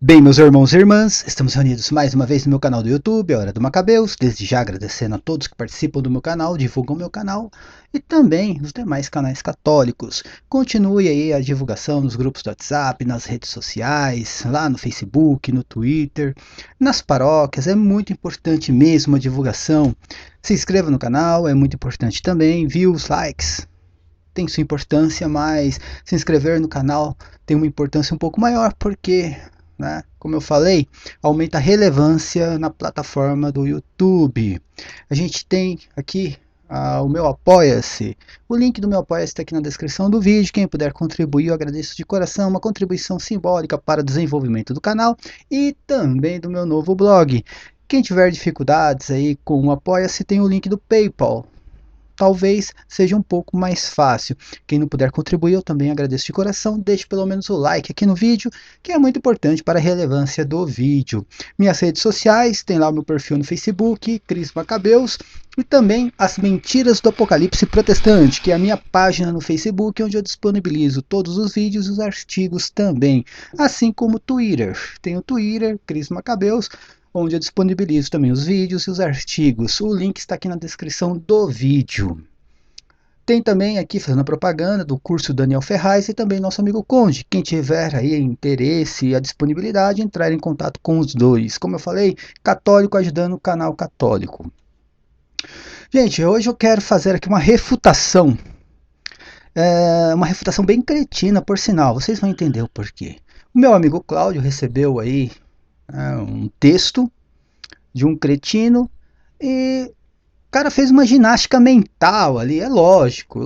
Bem, meus irmãos e irmãs, estamos reunidos mais uma vez no meu canal do YouTube, a Hora do Macabeus. Desde já agradecendo a todos que participam do meu canal, divulgam o meu canal e também os demais canais católicos. Continue aí a divulgação nos grupos do WhatsApp, nas redes sociais, lá no Facebook, no Twitter, nas paróquias. É muito importante mesmo a divulgação. Se inscreva no canal, é muito importante também. Views, likes, tem sua importância, mas se inscrever no canal tem uma importância um pouco maior, porque, né, como eu falei, aumenta a relevância na plataforma do YouTube. A gente tem aqui o meu Apoia-se. O link do meu Apoia-se está aqui na descrição do vídeo. Quem puder contribuir, eu agradeço de coração. Uma contribuição simbólica para o desenvolvimento do canal e também do meu novo blog. Quem tiver dificuldades aí com o Apoia-se, tem o link do PayPal. Talvez seja um pouco mais fácil. Quem não puder contribuir, eu também agradeço de coração. Deixe pelo menos o like aqui no vídeo, que é muito importante para a relevância do vídeo. Minhas redes sociais, tem lá o meu perfil no Facebook, Cris Macabeus, e também As Mentiras do Apocalipse Protestante, que é a minha página no Facebook, onde eu disponibilizo todos os vídeos e os artigos também. Assim como o Twitter. Tem o Twitter, Cris Macabeus, onde eu disponibilizo também os vídeos e os artigos. O link está aqui na descrição do vídeo. Tem também aqui, fazendo a propaganda, do curso Daniel Ferraz e também nosso amigo Conde. Quem tiver aí interesse e a disponibilidade, entrar em contato com os dois. Como eu falei, católico ajudando o canal católico. Gente, hoje eu quero fazer aqui uma refutação. Uma refutação bem cretina, por sinal. Vocês vão entender o porquê. O meu amigo Cláudio recebeu aí um texto de um cretino e o cara fez uma ginástica mental ali, é lógico,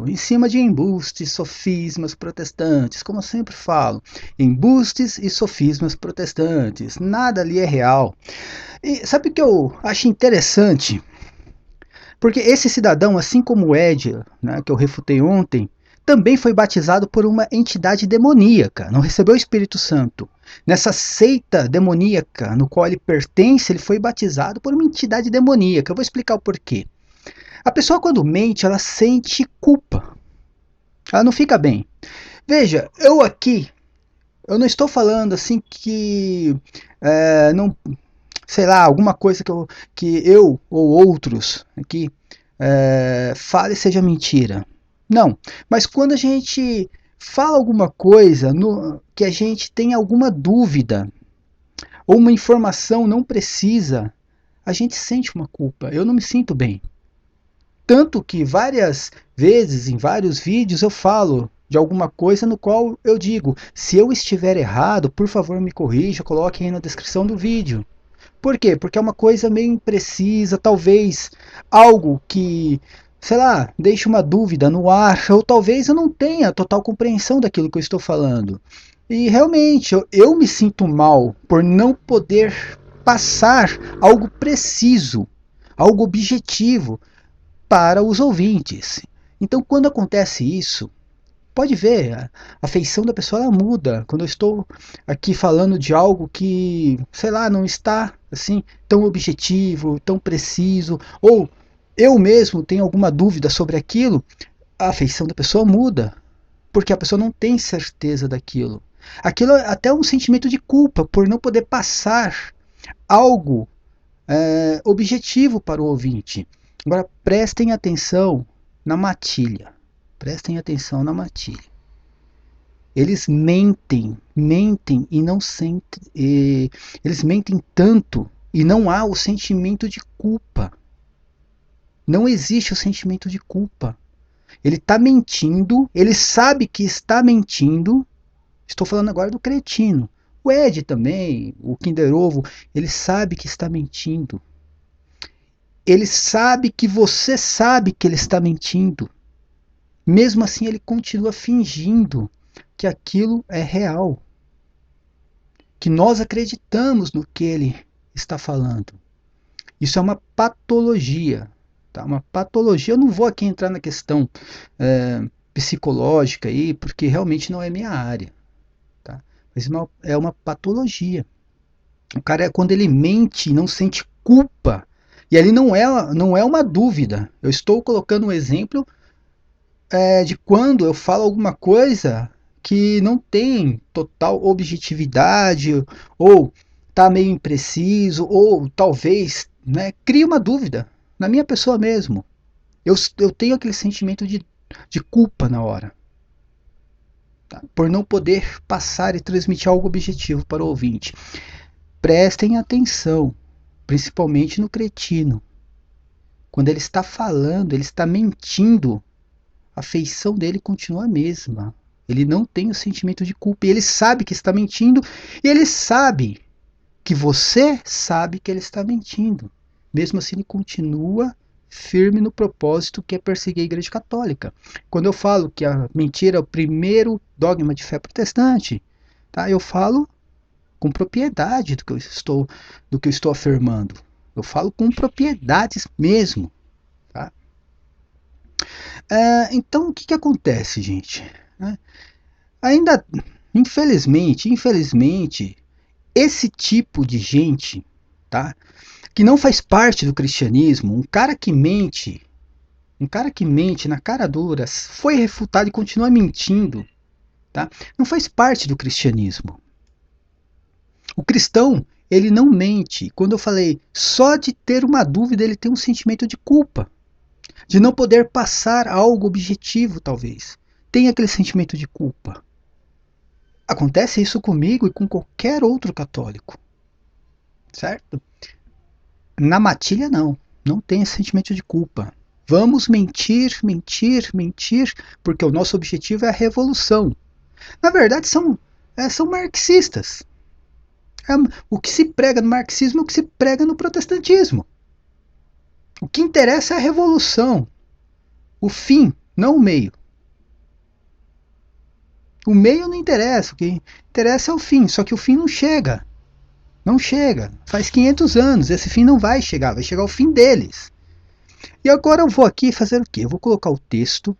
em cima de embustes, sofismas protestantes, como eu sempre falo, embustes e sofismas protestantes, nada ali é real. E sabe o que eu acho interessante? Porque esse cidadão, assim como o Ed, né, que eu refutei ontem, também foi batizado por uma entidade demoníaca, não recebeu o Espírito Santo. Nessa seita demoníaca no qual ele pertence, ele foi batizado por uma entidade demoníaca. Eu vou explicar o porquê. A pessoa, quando mente, ela sente culpa. Ela não fica bem. Veja, eu não estou falando assim que não, sei lá, alguma coisa que eu ou outros aqui fale seja mentira. Não, mas quando a gente fala alguma coisa que a gente tem alguma dúvida ou uma informação não precisa, a gente sente uma culpa. Eu não me sinto bem. Tanto que várias vezes, em vários vídeos, eu falo de alguma coisa no qual eu digo, se eu estiver errado, por favor me corrija, coloque aí na descrição do vídeo. Por quê? Porque é uma coisa meio imprecisa, talvez algo que, sei lá, deixe uma dúvida no ar, ou talvez eu não tenha total compreensão daquilo que eu estou falando. E realmente, eu me sinto mal por não poder passar algo preciso, algo objetivo para os ouvintes. Então, quando acontece isso, pode ver, a feição da pessoa ela muda. Quando eu estou aqui falando de algo que, sei lá, não está assim tão objetivo, tão preciso, ou eu mesmo tenho alguma dúvida sobre aquilo, a feição da pessoa muda, porque a pessoa não tem certeza daquilo. Aquilo é até um sentimento de culpa por não poder passar algo objetivo para o ouvinte. Agora prestem atenção na matilha. Prestem atenção na matilha. Eles mentem e não sentem. Eles mentem tanto e não há o sentimento de culpa. Não existe o sentimento de culpa. Ele está mentindo, ele sabe que está mentindo. Estou falando agora do cretino. O Ed também, o Kinder Ovo, ele sabe que está mentindo. Ele sabe que você sabe que ele está mentindo. Mesmo assim, ele continua fingindo que aquilo é real, que nós acreditamos no que ele está falando. Isso é uma patologia, tá? Uma patologia. Eu não vou aqui entrar na questão psicológica aí, porque realmente não é minha área, tá? Mas é uma patologia. O cara, quando ele mente, não sente culpa. E ali não é uma dúvida. Eu estou colocando um exemplo de quando eu falo alguma coisa que não tem total objetividade, ou está meio impreciso, ou talvez, né, crie uma dúvida na minha pessoa mesmo. Eu tenho aquele sentimento de culpa na hora, tá? Por não poder passar e transmitir algo objetivo para o ouvinte. Prestem atenção, principalmente no cretino. Quando ele está falando, ele está mentindo, a feição dele continua a mesma. Ele não tem o sentimento de culpa. E ele sabe que está mentindo. E ele sabe que você sabe que ele está mentindo. Mesmo assim, ele continua firme no propósito que é perseguir a Igreja Católica. Quando eu falo que a mentira é o primeiro dogma de fé protestante, tá? Eu falo com propriedade do que eu estou afirmando. Eu falo com propriedades mesmo. Tá? Então, o que acontece, gente? Ainda, infelizmente, esse tipo de gente, tá, que não faz parte do cristianismo, um cara que mente na cara dura, foi refutado e continua mentindo, tá, não faz parte do cristianismo. O cristão, ele não mente. Quando eu falei, só de ter uma dúvida, ele tem um sentimento de culpa, de não poder passar algo objetivo, talvez. Tem aquele sentimento de culpa. Acontece isso comigo e com qualquer outro católico, certo? Na matilha, não tem esse sentimento de culpa. Vamos mentir, porque o nosso objetivo é a revolução. Na verdade, são marxistas. O que se prega no marxismo é o que se prega no protestantismo. O que interessa é a revolução. O fim, não o meio. O meio não interessa, o que interessa é o fim, só que o fim não chega. Não chega. Faz 500 anos, esse fim não vai chegar o fim deles. E agora eu vou aqui fazer o quê? Eu vou colocar o texto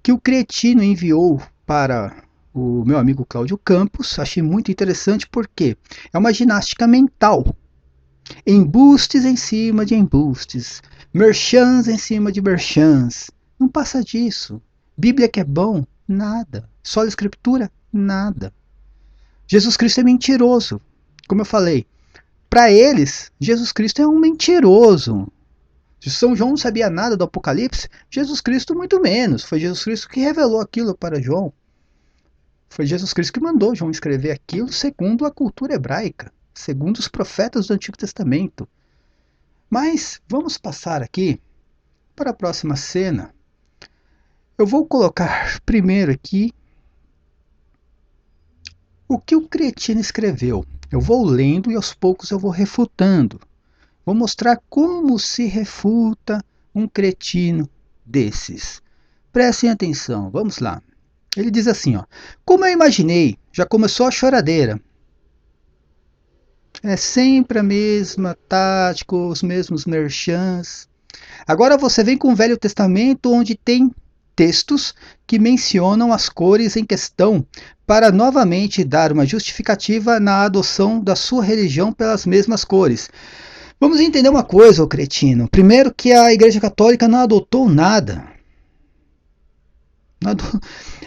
que o cretino enviou para o meu amigo Cláudio Campos. Achei muito interessante porque é uma ginástica mental. Embustes em cima de embustes, merchans em cima de merchans. Não passa disso. Bíblia que é bom? Nada. Sola Escritura? Nada. Jesus Cristo é mentiroso. Como eu falei, para eles, Jesus Cristo é um mentiroso. Se São João não sabia nada do Apocalipse, Jesus Cristo muito menos. Foi Jesus Cristo que revelou aquilo para João. Foi Jesus Cristo que mandou João escrever aquilo segundo a cultura hebraica, segundo os profetas do Antigo Testamento. Mas vamos passar aqui para a próxima cena. Eu vou colocar primeiro aqui o que o cretino escreveu. Eu vou lendo e aos poucos eu vou refutando. Vou mostrar como se refuta um cretino desses. Prestem atenção, vamos lá. Ele diz assim, ó: como eu imaginei, já começou a choradeira. É sempre a mesma tática, os mesmos merchans. Agora você vem com o Velho Testamento, onde tem textos que mencionam as cores em questão, para novamente dar uma justificativa na adoção da sua religião pelas mesmas cores. Vamos entender uma coisa, ô cretino. Primeiro que a Igreja Católica não adotou nada.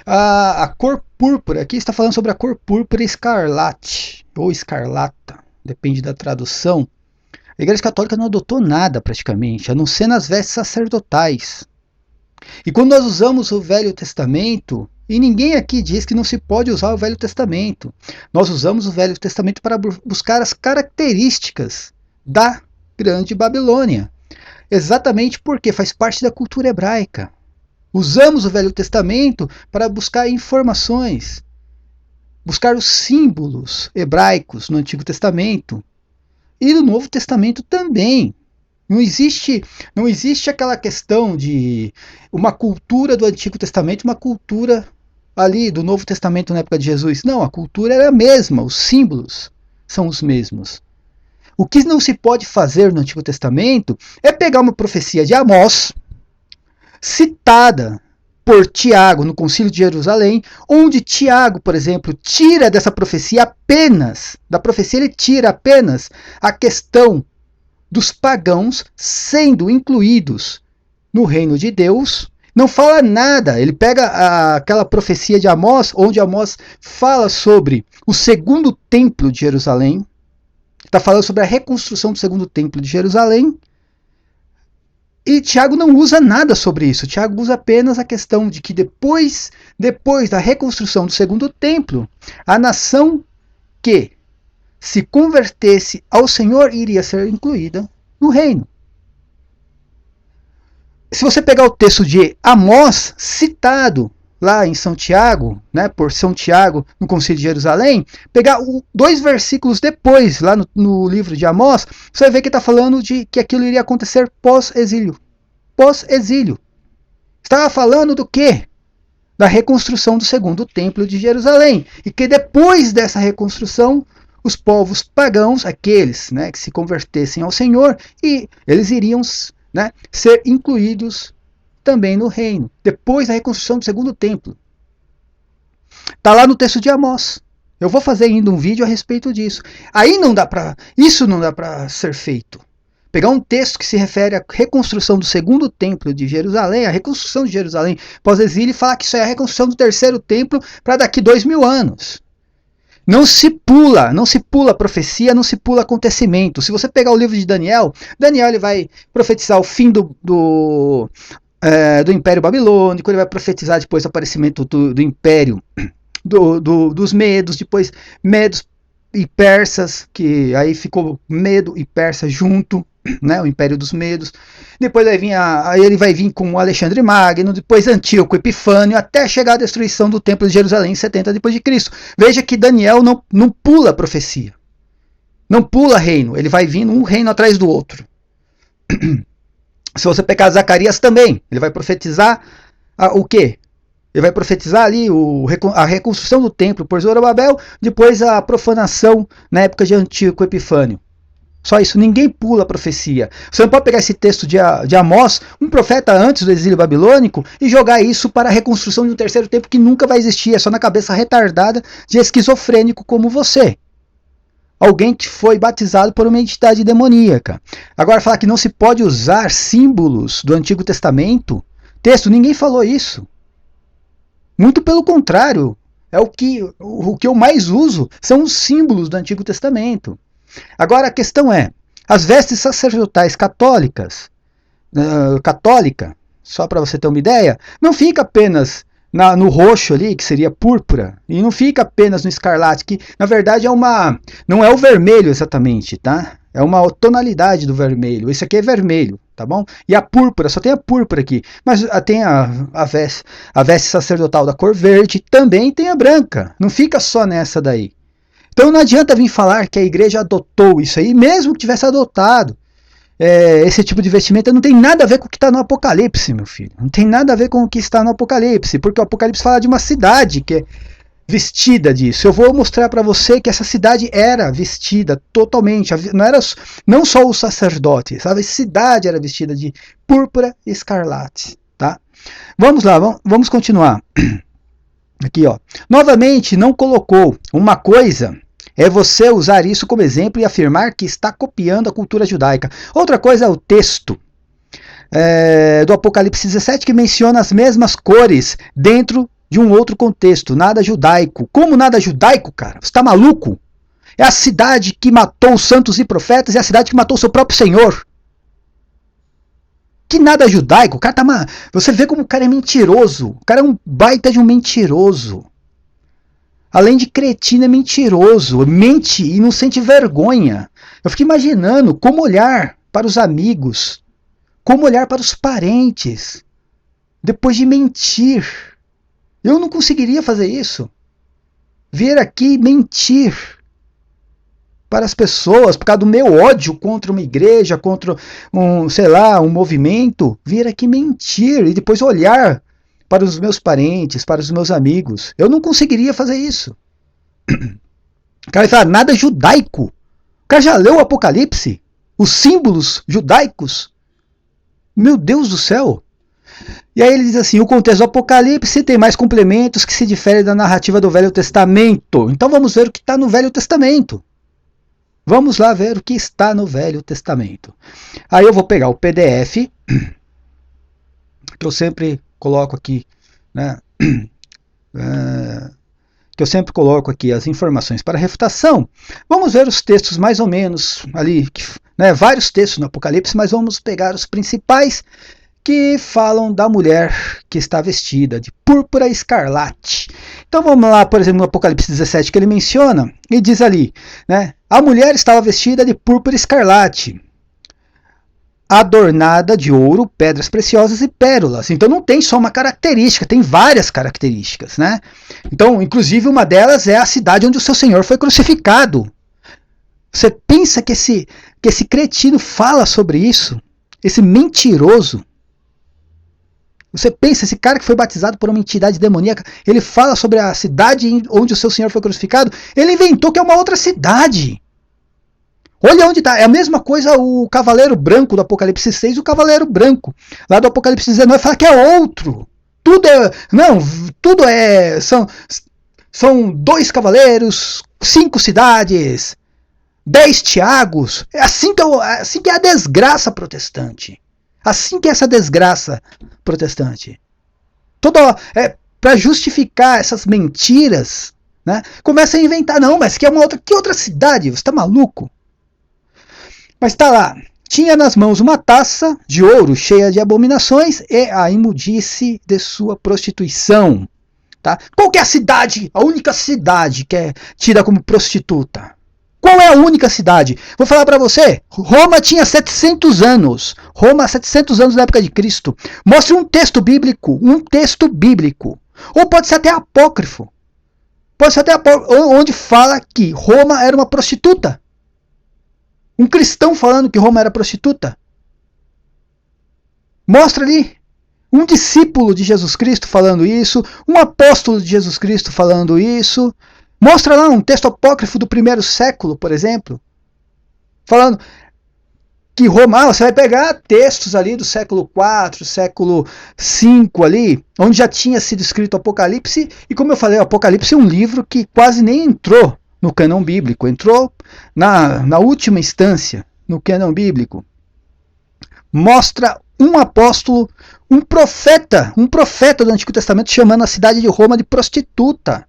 A cor púrpura, aqui está falando sobre a cor púrpura escarlate, ou escarlata, depende da tradução. A Igreja Católica não adotou nada praticamente, a não ser nas vestes sacerdotais. E quando nós usamos o Velho Testamento, e ninguém aqui diz que não se pode usar o Velho Testamento, nós usamos o Velho Testamento para buscar as características da Grande Babilônia. Exatamente porque faz parte da cultura hebraica. Usamos o Velho Testamento para buscar informações, buscar os símbolos hebraicos no Antigo Testamento e no Novo Testamento também. Não existe aquela questão de uma cultura do Antigo Testamento, uma cultura ali do Novo Testamento na época de Jesus. Não, a cultura era a mesma, os símbolos são os mesmos. O que não se pode fazer no Antigo Testamento é pegar uma profecia de Amós, citada por Tiago no Concílio de Jerusalém, onde Tiago, por exemplo, tira dessa profecia apenas, ele tira apenas a questão dos pagãos sendo incluídos no reino de Deus Não fala nada. Ele pega aquela profecia de Amós, onde Amós fala sobre o segundo templo de Jerusalém. Está falando sobre a reconstrução do segundo templo de Jerusalém. E Tiago não usa nada sobre isso. Tiago usa apenas a questão de que depois da reconstrução do segundo templo, a nação que se convertesse ao Senhor iria ser incluída no reino. Se você pegar o texto de Amós, citado lá em São Tiago, né, por São Tiago, no Concílio de Jerusalém, pegar 2 versículos depois, lá no livro de Amós, você vai ver que está falando de que aquilo iria acontecer pós-exílio. Pós-exílio. Estava falando do quê? Da reconstrução do segundo templo de Jerusalém. E que depois dessa reconstrução, os povos pagãos, aqueles, né, que se convertessem ao Senhor, e eles iriam, né, ser incluídos também no reino, depois da reconstrução do segundo templo. Está lá no texto de Amós. Eu vou fazer ainda um vídeo a respeito disso. Aí isso não dá para ser feito. Pegar um texto que se refere à reconstrução do segundo templo de Jerusalém, a reconstrução de Jerusalém pós-exílio, e falar que isso é a reconstrução do terceiro templo para daqui 2000 anos. Não se pula a profecia, não se pula acontecimento. Se você pegar o livro de Daniel, ele vai profetizar o fim do Império Babilônico, ele vai profetizar depois o aparecimento do Império dos Medos, depois Medos e Persas, que aí ficou Medo e Persa junto, né, o Império dos Medos. Depois aí ele vai vir com Alexandre Magno, depois Antíoco Epifânio, até chegar à destruição do Templo de Jerusalém em 70 depois de Cristo. Veja que Daniel não pula a profecia, não pula reino, ele vai vindo um reino atrás do outro. Se você pegar Zacarias também, ele vai profetizar o quê? Ele vai profetizar ali a reconstrução do templo por Zorobabel, depois a profanação na época de Antíoco Epifânio. Só isso, ninguém pula a profecia. Você não pode pegar esse texto de Amós, um profeta antes do exílio babilônico, e jogar isso para a reconstrução de um terceiro templo que nunca vai existir, é só na cabeça retardada de esquizofrênico como você. Alguém que foi batizado por uma entidade demoníaca. Agora, falar que não se pode usar símbolos do Antigo Testamento, ninguém falou isso. Muito pelo contrário, o que eu mais uso são os símbolos do Antigo Testamento. Agora a questão é, as vestes sacerdotais católica, só para você ter uma ideia, não fica apenas no roxo ali, que seria púrpura, e não fica apenas no escarlate, que na verdade não é o vermelho exatamente, tá? É uma tonalidade do vermelho. Esse aqui é vermelho, tá bom? E a púrpura, só tem a púrpura aqui. Mas tem a veste sacerdotal da cor verde, também tem a branca. Não fica só nessa daí. Então não adianta vir falar que a igreja adotou isso aí, mesmo que tivesse adotado esse tipo de vestimenta, não tem nada a ver com o que está no Apocalipse, meu filho. Não tem nada a ver com o que está no Apocalipse, porque o Apocalipse fala de uma cidade que é vestida disso. Eu vou mostrar para você que essa cidade era vestida totalmente, não só os sacerdotes, sabe? A cidade era vestida de púrpura e escarlate, tá? Vamos lá, vamos continuar. Aqui, ó. Novamente, não colocou. Uma coisa é você usar isso como exemplo e afirmar que está copiando a cultura judaica. Outra coisa é o texto do Apocalipse 17, que menciona as mesmas cores dentro de um outro contexto. Nada judaico. Como nada judaico, cara? Você está maluco? É a cidade que matou os santos e profetas, é a cidade que matou o seu próprio Senhor. Que nada judaico, o cara você vê como o cara é mentiroso. O cara é um baita de um mentiroso. Além de cretino, é mentiroso. Mente e não sente vergonha. Eu fico imaginando como olhar para os amigos, como olhar para os parentes, depois de mentir. Eu não conseguiria fazer isso. Vir aqui mentir para as pessoas, por causa do meu ódio contra uma igreja, contra um movimento, vir aqui mentir e depois olhar para os meus parentes, para os meus amigos. Eu não conseguiria fazer isso. O cara fala, nada judaico. O cara já leu o Apocalipse? Os símbolos judaicos? Meu Deus do céu! E aí ele diz assim, o contexto do Apocalipse tem mais complementos que se diferem da narrativa do Velho Testamento. Então vamos ver o que está no Velho Testamento. Vamos lá ver o que está no Velho Testamento. Aí eu vou pegar o PDF, que eu sempre coloco aqui, né, que eu sempre coloco aqui as informações para refutação, vamos ver os textos mais ou menos ali, né, vários textos no Apocalipse, mas vamos pegar os principais que falam da mulher que está vestida de púrpura escarlate. Então vamos lá, por exemplo, no Apocalipse 17, que ele menciona, e diz ali, né, a mulher estava vestida de púrpura escarlate, adornada de ouro, pedras preciosas e pérolas. Então não tem só uma característica, tem várias características, né? Então, inclusive, uma delas é a cidade onde o seu Senhor foi crucificado. Você pensa que esse cretino fala sobre isso? Esse mentiroso? Você pensa, esse cara que foi batizado por uma entidade demoníaca, ele fala sobre a cidade onde o seu Senhor foi crucificado? Ele inventou que é uma outra cidade. Olha onde está. É a mesma coisa o Cavaleiro Branco do Apocalipse 6 e o Cavaleiro Branco lá do Apocalipse 19 fala que é outro. Tudo é. Não, tudo é. São 2 cavaleiros, 5 cidades, 10 Tiagos. É assim que é a desgraça protestante. Assim que é essa desgraça protestante. Para justificar essas mentiras, né, começa a inventar. Não, mas que outra cidade? Você está maluco? Mas está lá, tinha nas mãos uma taça de ouro cheia de abominações e a imundice de sua prostituição. Tá? Qual que é a cidade, a única cidade que é tida como prostituta? Qual é a única cidade? Vou falar para você, Roma tinha 700 anos. Roma, 700 anos na época de Cristo. Mostre um texto bíblico. Ou pode ser até apócrifo. Onde fala que Roma era uma prostituta. Um cristão falando que Roma era prostituta. Mostra ali um discípulo de Jesus Cristo falando isso, um apóstolo de Jesus Cristo falando isso. Mostra lá um texto apócrifo do 1º século, por exemplo, falando que Roma, você vai pegar textos ali do século IV, século V ali, onde já tinha sido escrito o Apocalipse, e como eu falei, o Apocalipse é um livro que quase nem entrou no cânon bíblico, entrou na última instância no cânon bíblico. Mostra um apóstolo, um profeta do Antigo Testamento chamando a cidade de Roma de prostituta.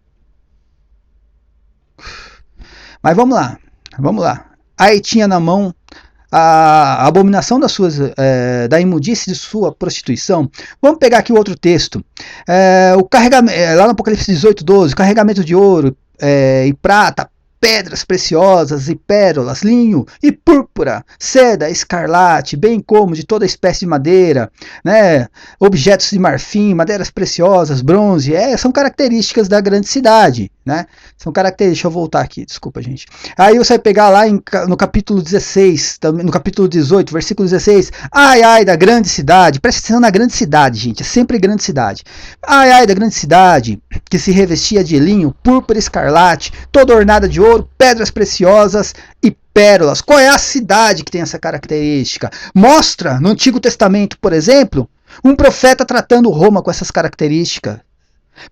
Mas vamos lá. Aí tinha na mão a abominação da imundície de sua prostituição. Vamos pegar aqui o outro texto. Lá no Apocalipse 18, 12, carregamento de ouro e prata, pedras preciosas e pérolas, linho e púrpura, seda, escarlate, bem como de toda espécie de madeira, né? Objetos de marfim, madeiras preciosas, bronze, são características da grande cidade, né? São características. Deixa eu voltar aqui, desculpa, gente. Aí você vai pegar lá no capítulo 16, no capítulo 18, versículo 16, ai da grande cidade, presta atenção na grande cidade, gente, é sempre grande cidade. Ai da grande cidade, que se revestia de linho, púrpura, escarlate, toda ornada de ouro, pedras preciosas e pérolas. Qual é a cidade que tem essa característica? Mostra no Antigo Testamento, por exemplo, um profeta tratando Roma com essas características.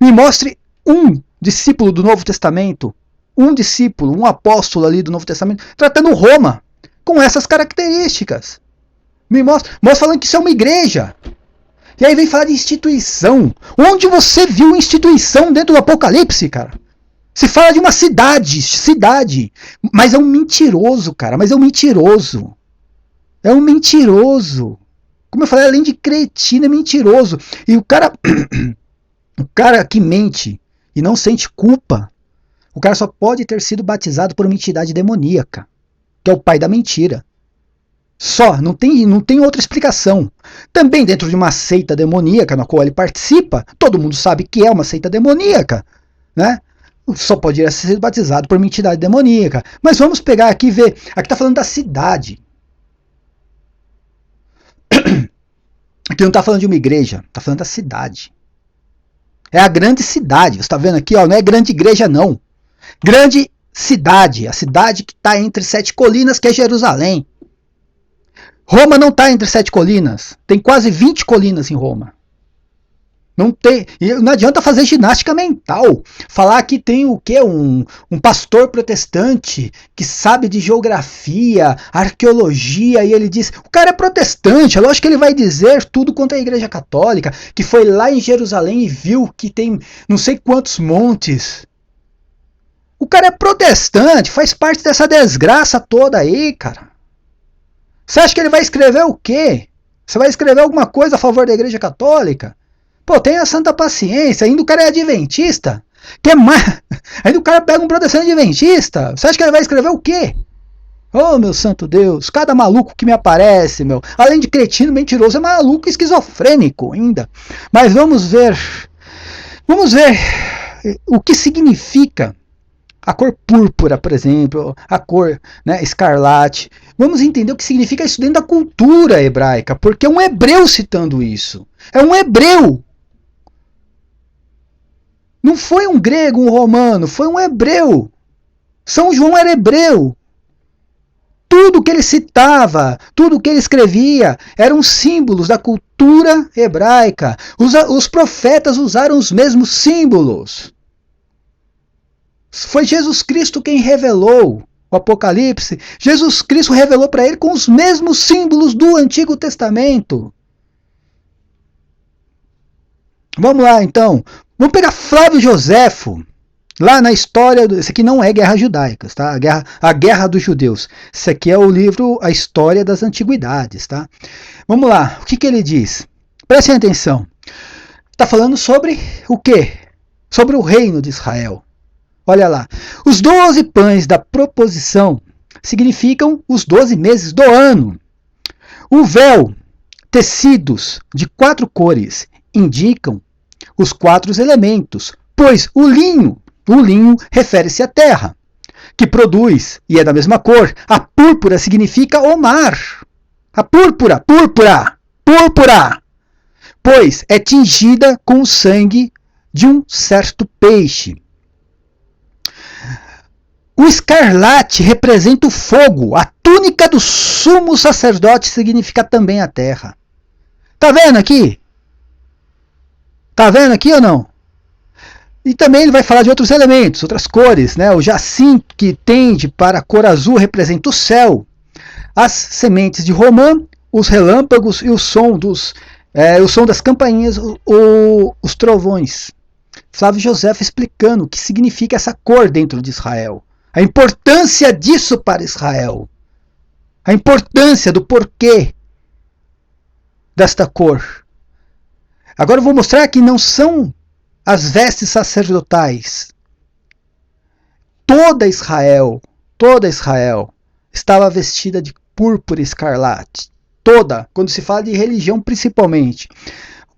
Me mostre um discípulo do Novo Testamento, um apóstolo ali do Novo Testamento, tratando Roma com essas características. Me mostra falando que isso é uma igreja. E aí vem falar de instituição. Onde você viu instituição dentro do Apocalipse, cara? Se fala de uma cidade, mas é um mentiroso, cara, É um mentiroso. Como eu falei, além de cretino, é mentiroso. E o cara que mente e não sente culpa, o cara só pode ter sido batizado por uma entidade demoníaca, que é o pai da mentira. Só, não tem outra explicação. Também dentro de uma seita demoníaca na qual ele participa, todo mundo sabe que é uma seita demoníaca, né? Só poderia ser batizado por uma entidade demoníaca. Mas vamos pegar aqui e ver. Aqui está falando da cidade. Aqui não está falando de uma igreja, está falando da cidade. É a grande cidade. Você está vendo aqui, ó, não é grande igreja, não. Grande cidade. A cidade que está entre 7 colinas, que é Jerusalém. Roma não está entre 7 colinas. Tem quase 20 colinas em Roma. Não adianta fazer ginástica mental. Falar que tem o quê? Um pastor protestante que sabe de geografia, arqueologia, e ele diz, o cara é protestante, é lógico que ele vai dizer tudo quanto a igreja católica, que foi lá em Jerusalém e viu que tem não sei quantos montes. O cara é protestante, faz parte dessa desgraça toda aí, cara. Você acha que ele vai escrever o quê? Você vai escrever alguma coisa a favor da igreja católica? Pô, tenha santa paciência, ainda o cara é adventista. Que mais? Ainda o cara pega um protestante adventista. Você acha que ele vai escrever o quê? Oh, meu santo Deus, cada maluco que me aparece, meu. Além de cretino, mentiroso, é maluco esquizofrênico ainda. Mas vamos ver o que significa a cor púrpura, por exemplo, a cor, né, escarlate. Vamos entender o que significa isso dentro da cultura hebraica, porque é um hebreu citando isso. É um hebreu. Não foi um grego, um romano, foi um hebreu. São João era hebreu. Tudo que ele citava, tudo que ele escrevia, eram símbolos da cultura hebraica. Os profetas usaram os mesmos símbolos. Foi Jesus Cristo quem revelou o Apocalipse. Jesus Cristo revelou para ele com os mesmos símbolos do Antigo Testamento. Vamos lá, então. Vamos pegar Flávio Joséfo, lá na história, esse aqui não é Guerra Judaicas, tá? A Guerra dos Judeus. Esse aqui é o livro A História das Antiguidades, tá? Vamos lá, o que ele diz? Prestem atenção. Está falando sobre o quê? Sobre o reino de Israel. Olha lá. Os 12 pães da proposição significam os 12 meses do ano. O véu, tecidos de 4 cores, indicam os 4 elementos, pois o linho refere-se à terra, que produz, e é da mesma cor. A púrpura significa o mar. A púrpura, pois é tingida com o sangue de um certo peixe. O escarlate representa o fogo. A túnica do sumo sacerdote significa também a terra. Tá vendo aqui? Tá vendo aqui ou não? E também ele vai falar de outros elementos, outras cores, né? O jacinto, que tende para a cor azul, representa o céu. As sementes de romã, os relâmpagos e o som das campainhas, os trovões. Flávio Joséfo explicando o que significa essa cor dentro de Israel. A importância disso para Israel. A importância do porquê desta cor. Agora eu vou mostrar que não são as vestes sacerdotais. Toda Israel estava vestida de púrpura escarlate. Toda, quando se fala de religião principalmente.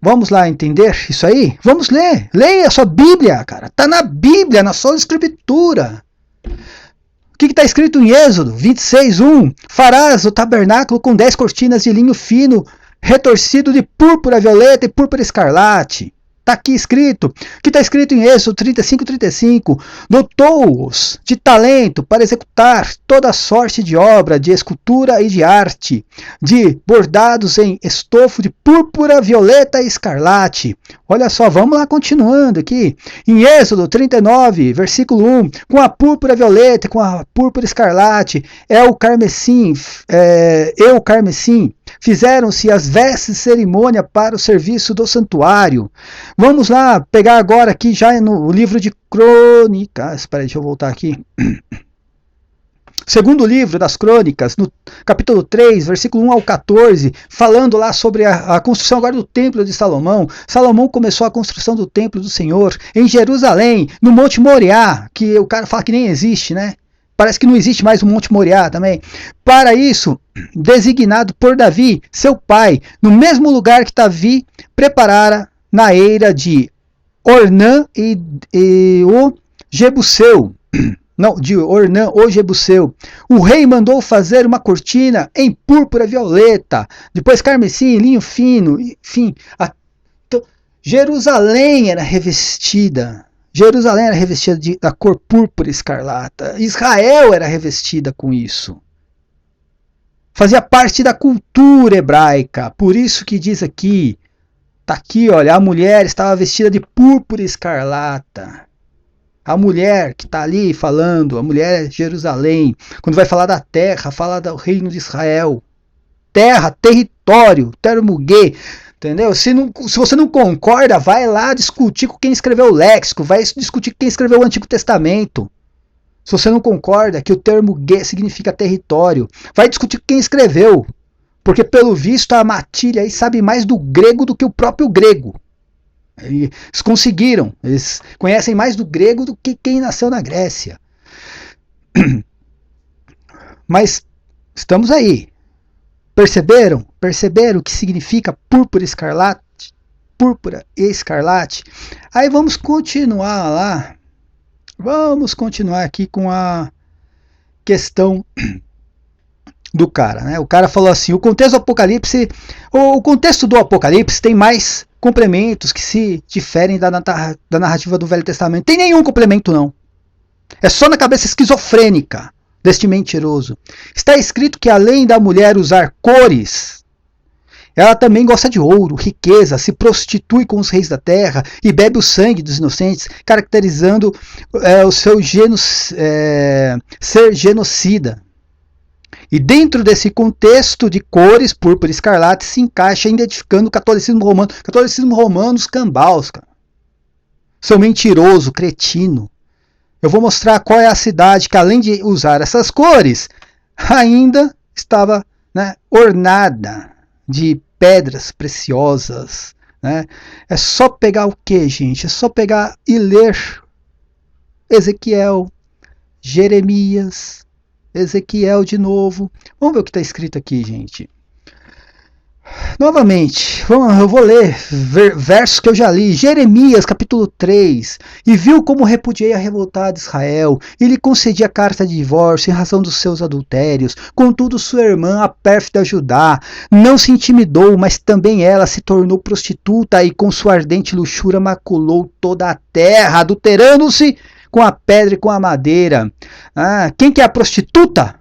Vamos lá entender isso aí? Vamos ler. Leia a sua Bíblia, cara. Está na Bíblia, na sua escritura. O que está escrito em Êxodo 26:1? Farás o tabernáculo com 10 cortinas de linho fino, retorcido de púrpura violeta e púrpura escarlate. Está aqui escrito. O que está escrito em Êxodo 35:35? Dotou-os de talento para executar toda sorte de obra, de escultura e de arte, de bordados em estofo de púrpura, violeta e escarlate. Olha só, vamos lá continuando aqui. Em Êxodo 39, versículo 1, com a púrpura violeta, com a púrpura escarlate, o carmesim, fizeram-se as vestes de cerimônia para o serviço do santuário. Vamos lá, pegar agora aqui já no livro de Crônicas. Espera aí, deixa eu voltar aqui. Segundo livro das Crônicas, no capítulo 3, versículo 1 ao 14, falando lá sobre a construção agora do templo de Salomão. Salomão começou a construção do templo do Senhor em Jerusalém, no Monte Moriá, que o cara fala que nem existe, né? Parece que não existe mais o Monte Moriá também. Para isso, designado por Davi, seu pai, no mesmo lugar que Davi preparara na eira de Ornã e o Jebuseu. Não, de Ornã, o Jebuseu. O rei mandou fazer uma cortina em púrpura violeta, depois carmesim, linho fino, enfim. Jerusalém era revestida da cor púrpura escarlata. Israel era revestida com isso. Fazia parte da cultura hebraica. Por isso que diz aqui, Tá aqui, olha, a mulher estava vestida de púrpura escarlata. A mulher que está ali falando, a mulher é Jerusalém. Quando vai falar da terra, fala do reino de Israel. Terra, território, termo gay. Entendeu? Se você não concorda, vai lá discutir com quem escreveu o léxico, vai discutir com quem escreveu o Antigo Testamento. Se você não concorda que o termo gay significa território, vai discutir com quem escreveu. Porque, pelo visto, a Matilha aí sabe mais do grego do que o próprio grego. Eles conseguiram. Eles conhecem mais do grego do que quem nasceu na Grécia. Mas estamos aí. Perceberam? Perceberam o que significa púrpura escarlate? Púrpura e escarlate? Aí vamos continuar lá. Vamos continuar aqui com a questão do cara, né? O cara falou assim: o contexto do Apocalipse tem mais complementos que se diferem da narrativa do Velho Testamento. Tem nenhum complemento, não. É só na cabeça esquizofrênica deste mentiroso. Está escrito que além da mulher usar cores, ela também gosta de ouro, riqueza, se prostitui com os reis da terra e bebe o sangue dos inocentes, caracterizando o seu ser genocida. E dentro desse contexto de cores, púrpura e escarlate, se encaixa identificando o catolicismo romano. Catolicismo romano, os cambaus, cara. Seu mentiroso, cretino. Eu vou mostrar qual é a cidade que, além de usar essas cores, ainda estava, né, ornada de pedras preciosas. Né? É só pegar o que, gente? É só pegar e ler Ezequiel, Jeremias, Ezequiel de novo. Vamos ver o que está escrito aqui, gente. Novamente, eu vou ler versos que eu já li. Jeremias, capítulo 3. E viu como repudiei a revoltada Israel, e lhe concedi a carta de divórcio em razão dos seus adultérios. Contudo, sua irmã, a pérfida Judá, não se intimidou, mas também ela se tornou prostituta e com sua ardente luxúria maculou toda a terra, adulterando-se com a pedra e com a madeira. Quem que é a prostituta?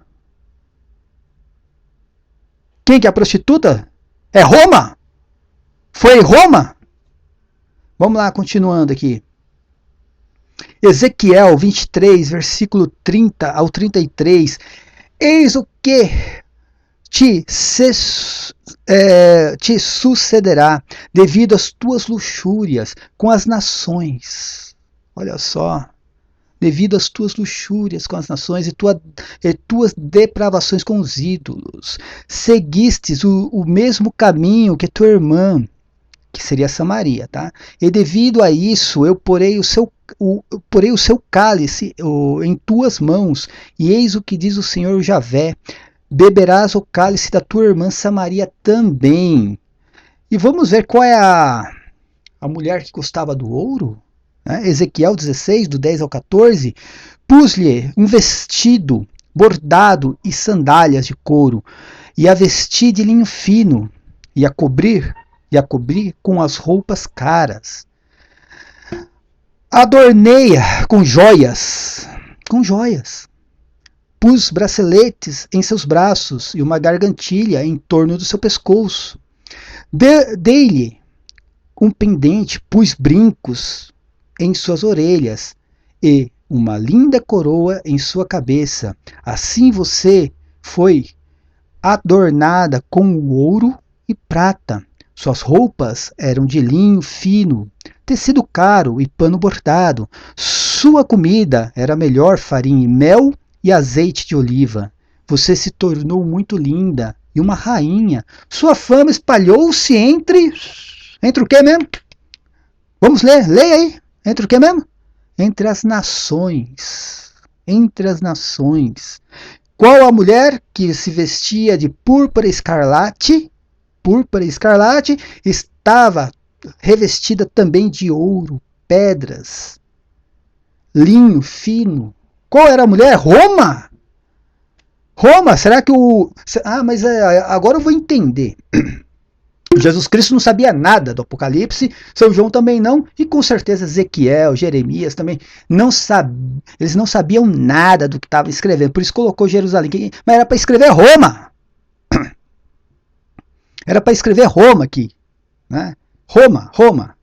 Quem que é a prostituta? É Roma? Foi Roma? Vamos lá, continuando aqui. Ezequiel 23, versículo 30 ao 33. Eis o que te sucederá devido às tuas luxúrias com as nações. Olha só. Devido às tuas luxúrias com as nações e tuas depravações com os ídolos. Seguistes o mesmo caminho que tua irmã, que seria Samaria, tá? E devido a isso, eu porei o seu cálice em tuas mãos, e eis o que diz o Senhor Javé: beberás o cálice da tua irmã Samaria também. E vamos ver qual é a mulher que gostava do ouro? Ezequiel 16, do 10 ao 14, pus-lhe um vestido bordado e sandálias de couro, e a vesti de linho fino, e a cobrir com as roupas caras. Adornei-a com joias, pus braceletes em seus braços e uma gargantilha em torno do seu pescoço. Dei-lhe um pendente, pus brincos em suas orelhas e uma linda coroa em sua cabeça. Assim você foi adornada com ouro e prata. Suas roupas eram de linho fino, tecido caro e pano bordado. Sua comida era melhor farinha e mel e azeite de oliva. Você se tornou muito linda e uma rainha. Sua fama espalhou-se entre o que mesmo? Vamos ler, leia aí. Entre o que mesmo? Entre as nações. Entre as nações. Qual a mulher que se vestia de púrpura escarlate, estava revestida também de ouro, pedras, linho fino. Qual era a mulher? Roma? Roma? Será que mas agora eu vou entender. Jesus Cristo não sabia nada do Apocalipse, São João também não, e com certeza Ezequiel, Jeremias também eles não sabiam nada do que estava escrevendo, por isso colocou Jerusalém, mas era para escrever Roma. Era para escrever Roma aqui, né? Roma.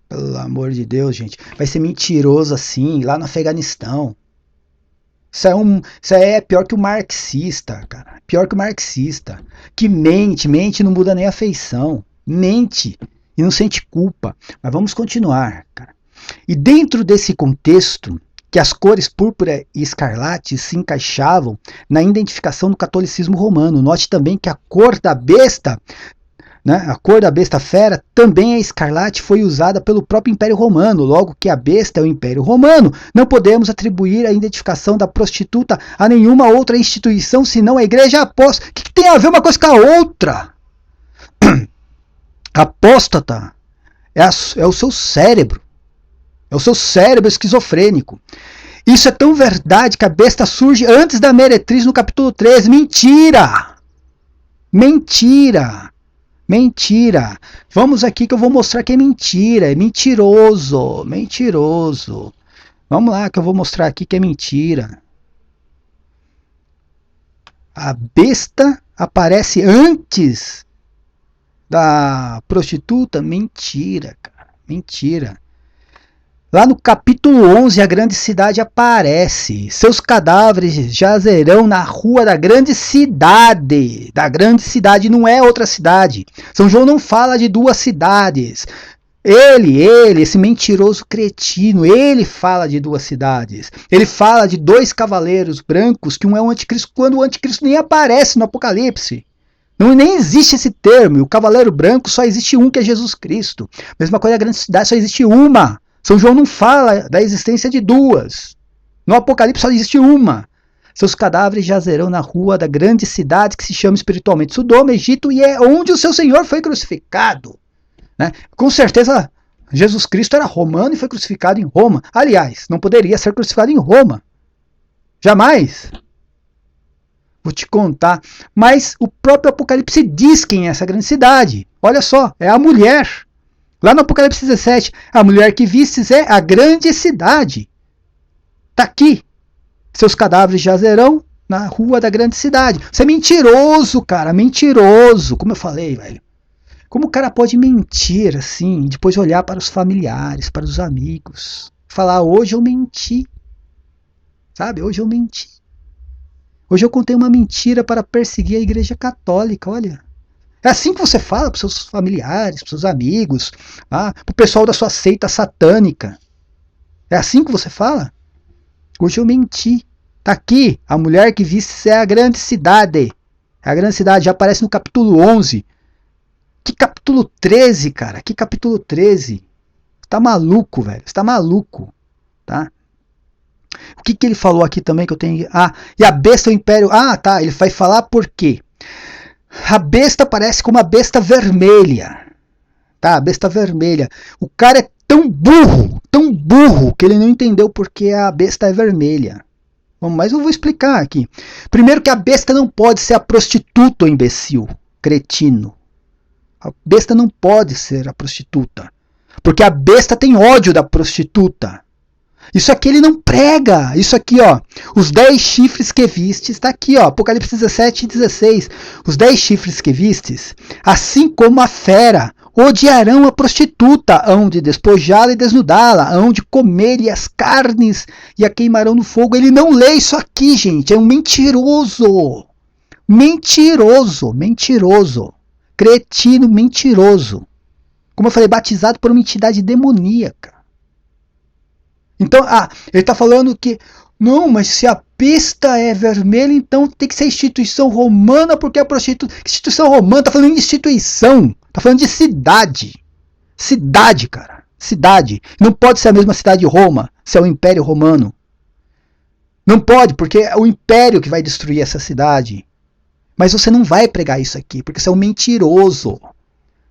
Pelo amor de Deus, gente. Vai ser mentiroso assim, lá no Afeganistão. Isso é pior que o marxista, cara. Pior que o marxista. Que mente e não muda nem a feição. Mente e não sente culpa. Mas vamos continuar, cara. E dentro desse contexto, que as cores púrpura e escarlate se encaixavam na identificação do catolicismo romano. Note também que a cor da besta, né, a cor da besta fera, também é escarlate, foi usada pelo próprio Império Romano. Logo que a besta é o Império Romano, não podemos atribuir a identificação da prostituta a nenhuma outra instituição senão a Igreja Apóstata. O que tem a ver uma coisa com a outra? Apóstata é o seu cérebro. É o seu cérebro esquizofrênico. Isso é tão verdade que a besta surge antes da meretriz no capítulo 13. Mentira! Mentira! Mentira! Vamos aqui que eu vou mostrar que é mentira. É mentiroso. Mentiroso. Vamos lá que eu vou mostrar aqui que é mentira. A besta aparece antes da prostituta? Mentira, cara. Mentira. Lá no capítulo 11, a grande cidade aparece. Seus cadáveres jazerão na rua da grande cidade. Da grande cidade, não é outra cidade. São João não fala de duas cidades. Ele, esse mentiroso cretino, ele fala de duas cidades. Ele fala de dois cavaleiros brancos, que um é o anticristo, quando o anticristo nem aparece no Apocalipse. Não, nem existe esse termo. O cavaleiro branco só existe um, que é Jesus Cristo. Mesma coisa, a grande cidade só existe uma. São João não fala da existência de duas. No Apocalipse só existe uma. Seus cadáveres jazerão na rua da grande cidade que se chama espiritualmente Sodoma, Egito, e é onde o seu Senhor foi crucificado. Né? Com certeza, Jesus Cristo era romano e foi crucificado em Roma. Aliás, não poderia ser crucificado em Roma. Jamais. Vou te contar. Mas o próprio Apocalipse diz quem é essa grande cidade. Olha só, é a mulher. Lá no Apocalipse 17, a mulher que vistes é a grande cidade. Está aqui. Seus cadáveres jazerão na rua da grande cidade. Você é mentiroso, cara. Mentiroso. Como eu falei, velho. Como o cara pode mentir assim, depois olhar para os familiares, para os amigos. Falar, hoje eu menti. Sabe? Hoje eu menti. Hoje eu contei uma mentira para perseguir a Igreja Católica, olha. É assim que você fala para os seus familiares, para os seus amigos, para o pessoal da sua seita satânica. É assim que você fala? Hoje eu menti. Está aqui, a mulher que viste é a grande cidade. A grande cidade já aparece no capítulo 11. Que capítulo 13, cara? Que capítulo 13? Você tá maluco, velho. Você tá maluco. Tá? O que ele falou aqui também que eu tenho... e a besta é o império... tá. Ele vai falar por quê? A besta aparece como a besta vermelha. Tá? A besta vermelha. O cara é tão burro, que ele não entendeu porque a besta é vermelha. Mas eu vou explicar aqui. Primeiro que a besta não pode ser a prostituta, o imbecil, cretino. A besta não pode ser a prostituta. Porque a besta tem ódio da prostituta. Isso aqui ele não prega. Isso aqui, ó. Os 10 chifres que vistes. Está aqui, ó. Apocalipse 17 e 16. Os 10 chifres que vistes. Assim como a fera. Odiarão a prostituta. Hão de despojá-la e desnudá-la. Hão de comer-lhe as carnes. E a queimarão no fogo. Ele não lê isso aqui, gente. É um mentiroso. Mentiroso. Cretino mentiroso. Como eu falei, batizado por uma entidade demoníaca. Então, ele está falando que, não, mas se a besta é vermelha, então tem que ser instituição romana, porque a prostituta... Instituição romana, está falando de instituição, está falando de cidade. Cidade, cara. Cidade. Não pode ser a mesma cidade de Roma, se é o Império Romano. Não pode, porque é o Império que vai destruir essa cidade. Mas você não vai pregar isso aqui, porque você é um mentiroso.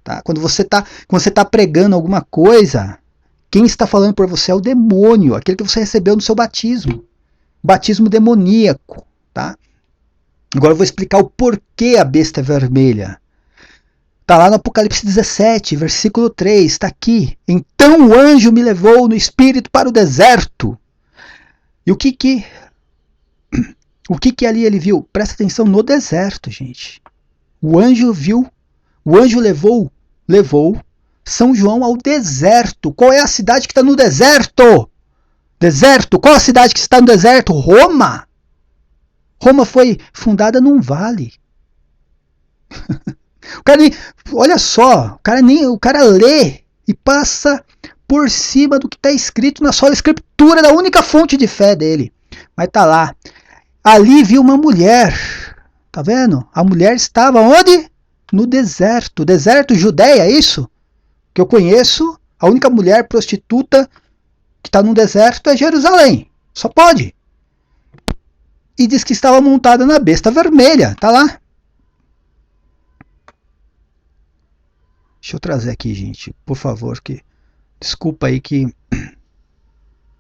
Tá? Quando você está pregando alguma coisa... Quem está falando por você é o demônio, aquele que você recebeu no seu batismo. Batismo demoníaco. Tá? Agora eu vou explicar o porquê a besta é vermelha. Está lá no Apocalipse 17, versículo 3. Está aqui. Então o anjo me levou no espírito para o deserto. E o que ali ele viu? Presta atenção no deserto, gente. O anjo viu. O anjo levou São João ao deserto. Qual é a cidade que está no deserto? Deserto? Qual a cidade que está no deserto? Roma. Roma foi fundada num vale. O cara nem, olha só, o cara lê e passa por cima do que está escrito na sola escritura, da única fonte de fé dele. Mas tá lá. Ali viu uma mulher. Tá vendo? A mulher estava onde? No deserto. Deserto Judeia, é isso? Que eu conheço, a única mulher prostituta que está no deserto é Jerusalém. Só pode. E diz que estava montada na besta vermelha. Tá lá. Deixa eu trazer aqui, gente, por favor, que desculpa aí que...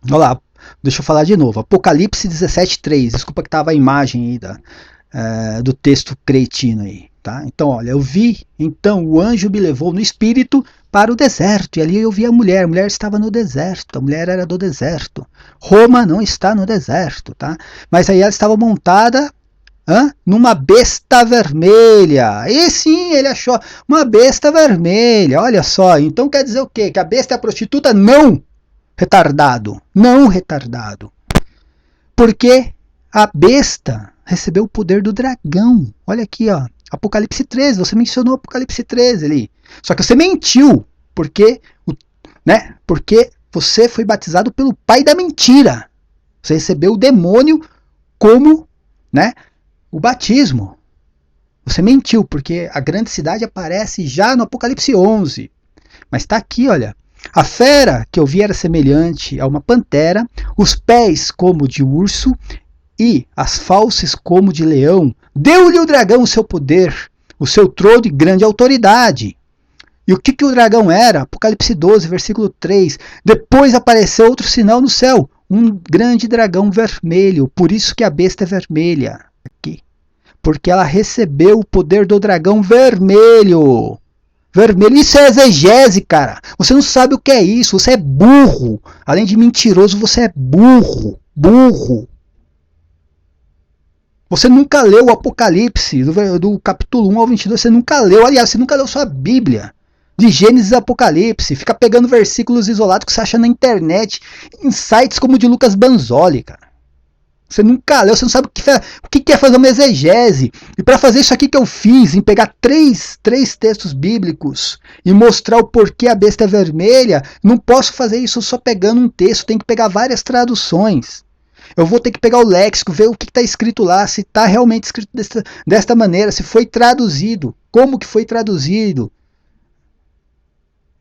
Olha lá, deixa eu falar de novo. Apocalipse 17:3. Desculpa que estava a imagem aí do texto cretino aí, tá? Então, olha, eu vi, então o anjo me levou no espírito para o deserto, e ali eu vi a mulher estava no deserto, a mulher era do deserto. Roma não está no deserto, tá? Mas aí ela estava montada... numa besta vermelha. E sim, ele achou uma besta vermelha. Olha só, então quer dizer o quê? Que a besta é a prostituta? Não, retardado. Não, retardado. Porque a besta recebeu o poder do dragão. Olha aqui, ó. Apocalipse 13, você mencionou Apocalipse 13 ali. Só que você mentiu, porque você foi batizado pelo pai da mentira. Você recebeu o demônio como, o batismo. Você mentiu, porque a grande cidade aparece já no Apocalipse 11. Mas está aqui, olha. A fera que eu vi era semelhante a uma pantera, os pés como de urso e as fauces como de leão. Deu-lhe o dragão o seu poder, o seu trono e grande autoridade. E o que o dragão era? Apocalipse 12, versículo 3. Depois apareceu outro sinal no céu, um grande dragão vermelho, por isso que a besta é vermelha. Aqui. Porque ela recebeu o poder do dragão vermelho. Vermelho. Isso é exegese, cara. Você não sabe o que é isso. Você é burro. Além de mentiroso, você é burro. Burro. Você nunca leu o Apocalipse, do capítulo 1 ao 22. Você nunca leu. Aliás, você nunca leu sua Bíblia. De Gênesis e Apocalipse. Fica pegando versículos isolados que você acha na internet. Em sites como o de Lucas Banzoli, cara. Você nunca leu, você não sabe o que é fazer uma exegese. E para fazer isso aqui que eu fiz, em pegar três textos bíblicos e mostrar o porquê a besta é vermelha, não posso fazer isso só pegando um texto, tem que pegar várias traduções. Eu vou ter que pegar o léxico, ver o que está escrito lá, se está realmente escrito desta maneira, se foi traduzido, como que foi traduzido.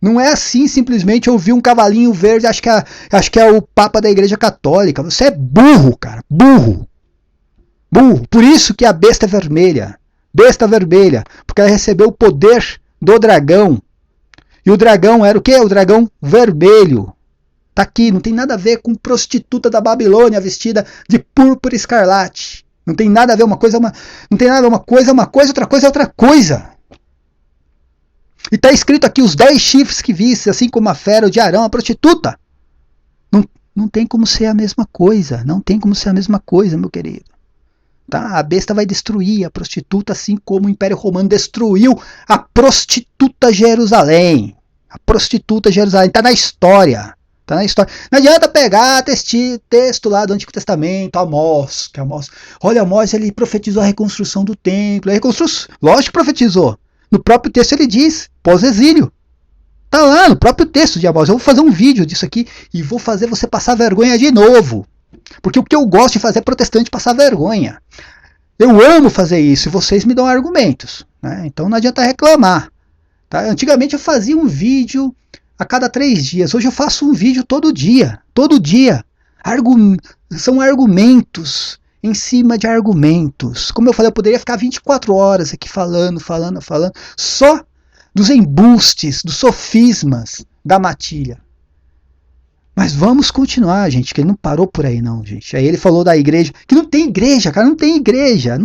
Não é assim, simplesmente ouvir um cavalinho verde, acho que é o Papa da Igreja Católica. Você é burro, cara. Burro. Burro. Por isso que a besta é vermelha. Besta vermelha. Porque ela recebeu o poder do dragão. E o dragão era o quê? O dragão vermelho. Tá aqui, não tem nada a ver com prostituta da Babilônia vestida de púrpura escarlate. Não tem nada a ver, não tem nada a ver uma coisa, outra coisa é outra coisa. E está escrito aqui os 10 chifres que visse, assim como a fera, o de Arão, a prostituta. Não tem como ser a mesma coisa. Não tem como ser a mesma coisa, meu querido. Tá? A besta vai destruir a prostituta, assim como o Império Romano destruiu a prostituta Jerusalém. A prostituta Jerusalém. Está na história. Tá na história. Não adianta pegar texto lá do Antigo Testamento, Amós. Olha, Amós, ele profetizou a reconstrução do templo. Lógico que profetizou. No próprio texto ele diz, pós-exílio. Tá lá no próprio texto de Amós. Eu vou fazer um vídeo disso aqui e vou fazer você passar vergonha de novo. Porque o que eu gosto de fazer é protestante passar vergonha. Eu amo fazer isso e vocês me dão argumentos. Né? Então não adianta reclamar. Tá? Antigamente eu fazia um vídeo a cada 3 dias. Hoje eu faço um vídeo todo dia. Todo dia. São argumentos em cima de argumentos. Como eu falei, eu poderia ficar 24 horas aqui falando, só dos embustes, dos sofismas da matilha. Mas vamos continuar, gente, que ele não parou por aí não, gente. Aí ele falou da igreja, que não tem igreja, cara, não tem igreja.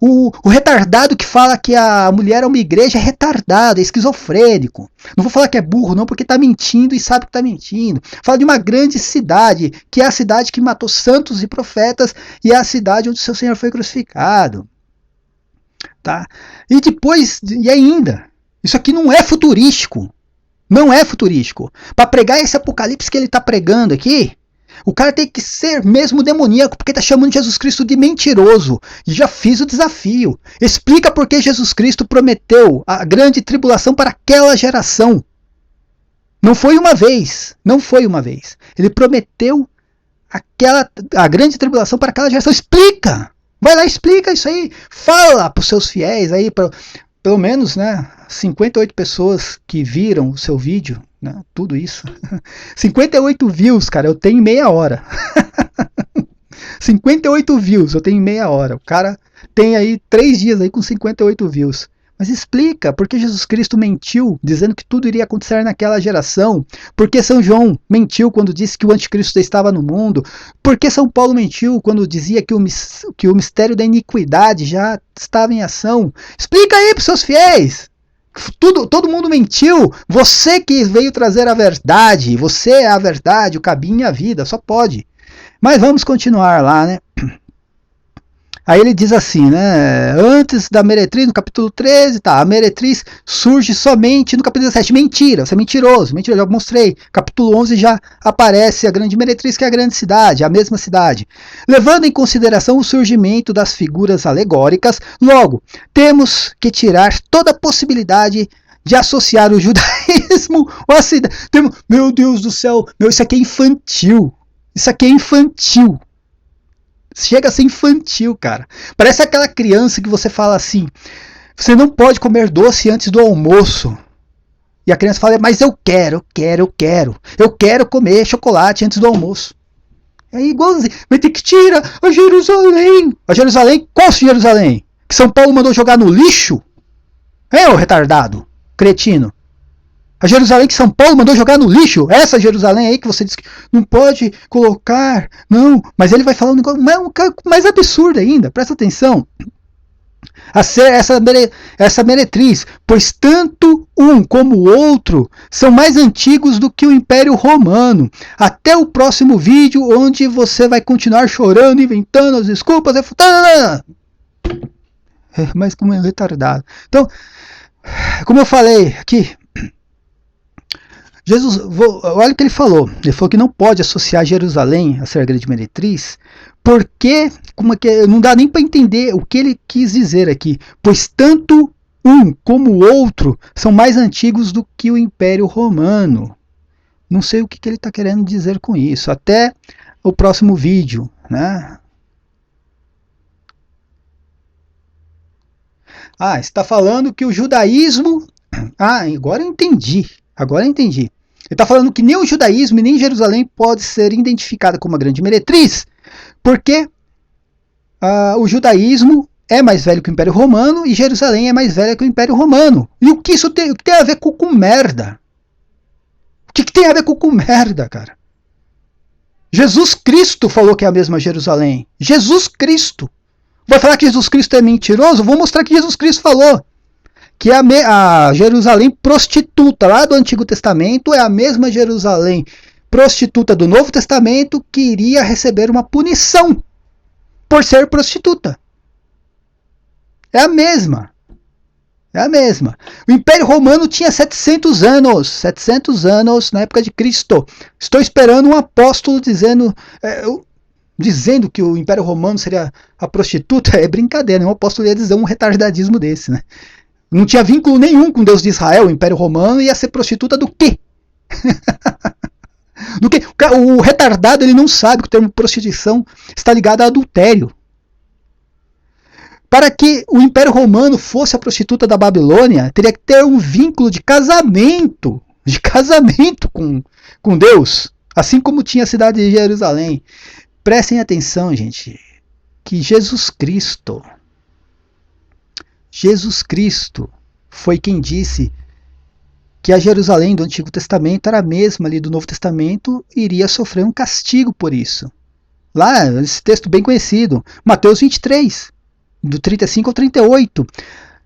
O retardado que fala que a mulher é uma igreja é retardado, é esquizofrênico. Não vou falar que é burro não, porque tá mentindo e sabe que tá mentindo. Fala de uma grande cidade, que é a cidade que matou santos e profetas, e é a cidade onde seu Senhor foi crucificado. Tá? E depois, e ainda, isso aqui não é futurístico. Não é futurístico. Para pregar esse apocalipse que ele está pregando aqui, o cara tem que ser mesmo demoníaco, porque está chamando Jesus Cristo de mentiroso. E já fiz o desafio. Explica por que Jesus Cristo prometeu a grande tribulação para aquela geração. Não foi uma vez. Não foi uma vez. Ele prometeu a grande tribulação para aquela geração. Explica! Vai lá, explica isso aí. Fala para os seus fiéis aí, pelo menos, né, 58 pessoas que viram o seu vídeo, né, tudo isso. 58 views, cara, eu tenho em meia hora. 58 views, eu tenho em meia hora. O cara tem aí 3 dias aí com 58 views. Mas explica por que Jesus Cristo mentiu, dizendo que tudo iria acontecer naquela geração. Por que São João mentiu quando disse que o anticristo estava no mundo. Por que São Paulo mentiu quando dizia que o mistério da iniquidade já estava em ação. Explica aí para os seus fiéis. Todo mundo mentiu. Você que veio trazer a verdade. Você é a verdade, o caminho e a vida. Só pode. Mas vamos continuar lá, né? Aí ele diz assim, né? Antes da meretriz, no capítulo 13, tá? A meretriz surge somente no capítulo 17. Mentira, você é mentiroso. Mentira, já mostrei. Capítulo 11 já aparece a grande meretriz, que é a grande cidade, a mesma cidade. Levando em consideração o surgimento das figuras alegóricas, logo, temos que tirar toda a possibilidade de associar o judaísmo ou a cidade. Meu Deus do céu, isso aqui é infantil. Isso aqui é infantil. Chega a ser infantil, cara. Parece aquela criança que você fala assim: você não pode comer doce antes do almoço. E a criança fala: mas eu quero comer chocolate antes do almoço. É igualzinho. Vai ter que tirar a Jerusalém. A Jerusalém? Qual Jerusalém? Que São Paulo mandou jogar no lixo? É, ô retardado, cretino. A Jerusalém que São Paulo mandou jogar no lixo. Essa Jerusalém aí que você disse que não pode colocar. Não, mas ele vai falar um negócio mais absurdo ainda. Presta atenção. Essa meretriz, pois tanto um como o outro são mais antigos do que o Império Romano. Até o próximo vídeo, onde você vai continuar chorando, inventando as desculpas. Mas como é retardado. Então, como eu falei aqui, Jesus, olha o que ele falou. Ele falou que não pode associar Jerusalém a ser a grande meretriz, porque não dá nem para entender o que ele quis dizer aqui. Pois tanto um como o outro são mais antigos do que o Império Romano. Não sei o que ele está querendo dizer com isso. Até o próximo vídeo, né? Está falando que o judaísmo... agora eu entendi. Ele está falando que nem o judaísmo e nem Jerusalém pode ser identificada como uma grande meretriz, porque o judaísmo é mais velho que o Império Romano e Jerusalém é mais velha que o Império Romano. E o que isso tem a ver com merda? O que tem a ver com merda, cara? Jesus Cristo falou que é a mesma Jerusalém. Jesus Cristo. Vai falar que Jesus Cristo é mentiroso? Vou mostrar que Jesus Cristo falou que a Jerusalém prostituta lá do Antigo Testamento é a mesma Jerusalém prostituta do Novo Testamento que iria receber uma punição por ser prostituta. É a mesma. O Império Romano tinha 700 anos na época de Cristo. Estou esperando um apóstolo dizendo que o Império Romano seria a prostituta. É brincadeira, um apóstolo ia dizer um retardadismo desse, né? Não tinha vínculo nenhum com Deus de Israel, o Império Romano ia ser prostituta do quê? O retardado ele não sabe que o termo prostituição está ligado a adultério. Para que o Império Romano fosse a prostituta da Babilônia, teria que ter um vínculo de casamento com Deus, assim como tinha a cidade de Jerusalém. Prestem atenção, gente, que Jesus Cristo foi quem disse que a Jerusalém do Antigo Testamento era a mesma ali do Novo Testamento e iria sofrer um castigo por isso. Lá, esse texto bem conhecido, Mateus 23, do 35 ao 38.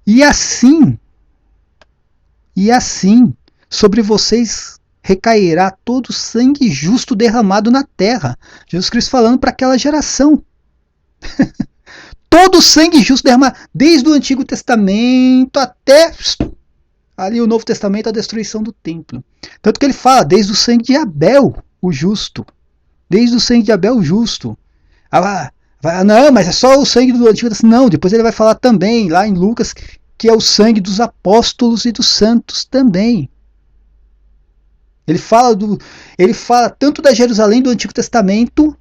E assim, sobre vocês recairá todo o sangue justo derramado na terra. Jesus Cristo falando para aquela geração. Todo o sangue justo derramado, desde o Antigo Testamento ali o Novo Testamento, a destruição do templo. Tanto que ele fala, desde o sangue de Abel, o justo. Desde o sangue de Abel, o justo. Não, mas é só o sangue do Antigo Testamento. Não, depois ele vai falar também, lá em Lucas, que é o sangue dos apóstolos e dos santos também. Ele fala tanto da Jerusalém do Antigo Testamento,